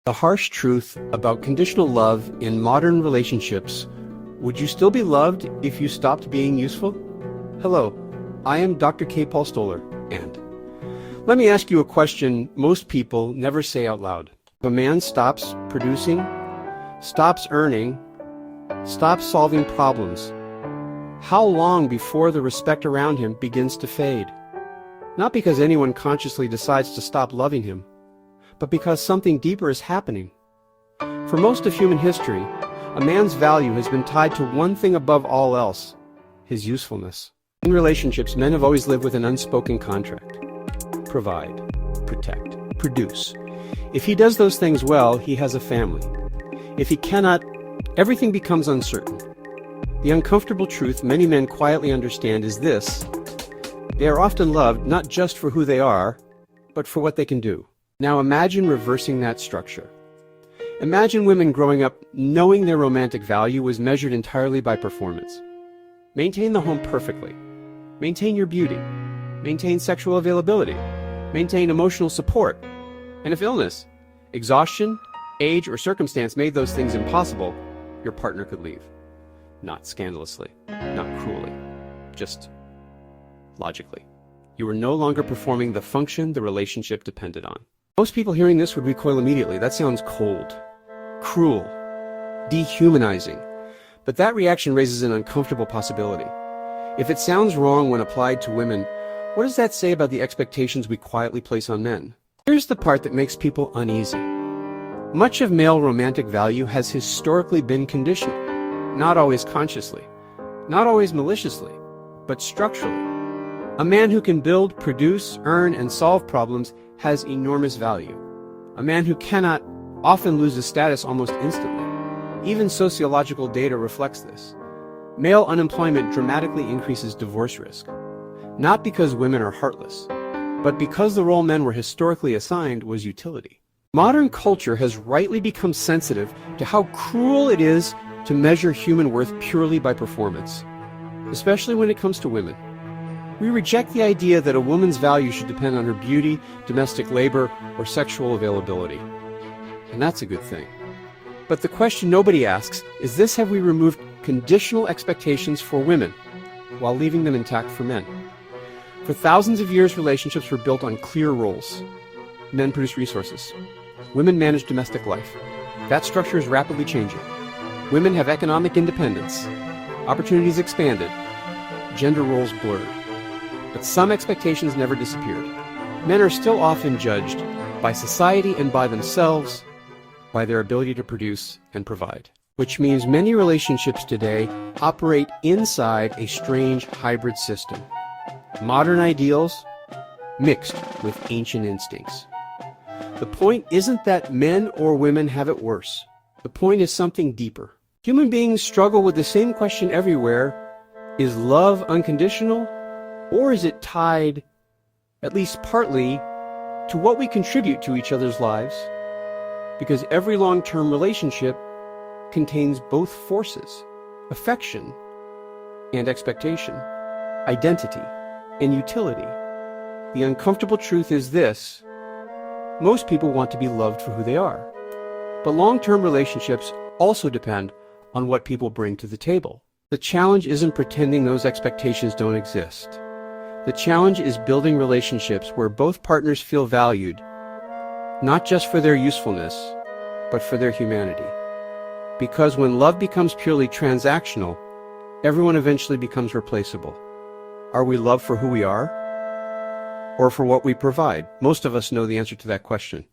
The harsh truth about conditional love in modern relationships. Would you still be loved if you stopped being useful? Hello, I am Dr. K. Paul Stoller, and let me ask you a question most people never say out loud. If a man stops producing, stops earning, stops solving problems, how long before the respect around him begins to fade? Not because anyone consciously decides to stop loving him, but because something deeper is happening. For most of human history, a man's value has been tied to one thing above all else: his usefulness. In relationships, men have always lived with an unspoken contract. Provide, protect, produce. If he does those things well, he has a family. If he cannot, everything becomes uncertain. The uncomfortable truth many men quietly understand is this: they are often loved not just for who they are, but for what they can do. Now imagine reversing that structure. Imagine women growing up knowing their romantic value was measured entirely by performance. Maintain the home perfectly. Maintain your beauty. Maintain sexual availability. Maintain emotional support. And if illness, exhaustion, age, or circumstance made those things impossible, your partner could leave. Not scandalously, not cruelly, just logically. You were no longer performing the function the relationship depended on. Most people hearing this would recoil immediately. That sounds cold, cruel, dehumanizing. But that reaction raises an uncomfortable possibility. If it sounds wrong when applied to women, what does that say about the expectations we quietly place on men? Here's the part that makes people uneasy. Much of male romantic value has historically been conditional, not always consciously, not always maliciously, but structurally. A man who can build, produce, earn, and solve problems has enormous value. A man who cannot often loses status almost instantly. Even sociological data reflects this. Male unemployment dramatically increases divorce risk. Not because women are heartless, but because the role men were historically assigned was utility. Modern culture has rightly become sensitive to how cruel it is to measure human worth purely by performance, especially when it comes to women. We reject the idea that a woman's value should depend on her beauty, domestic labor, or sexual availability. And that's a good thing. But the question nobody asks is this: have we removed conditional expectations for women while leaving them intact for men? For thousands of years, relationships were built on clear roles. Men produce resources. Women manage domestic life. That structure is rapidly changing. Women have economic independence. Opportunities expanded. Gender roles blurred. But some expectations never disappeared. Men are still often judged by society and by themselves by their ability to produce and provide. Which means many relationships today operate inside a strange hybrid system. Modern ideals mixed with ancient instincts. The point isn't that men or women have it worse. The point is something deeper. Human beings struggle with the same question everywhere: is love unconditional? Or is it tied, at least partly, to what we contribute to each other's lives? Because every long-term relationship contains both forces: affection and expectation, identity and utility. The uncomfortable truth is this: most people want to be loved for who they are. But long-term relationships also depend on what people bring to the table. The challenge isn't pretending those expectations don't exist. The challenge is building relationships where both partners feel valued, not just for their usefulness, but for their humanity. Because when love becomes purely transactional, everyone eventually becomes replaceable. Are we loved for who we are, or for what we provide? Most of us know the answer to that question.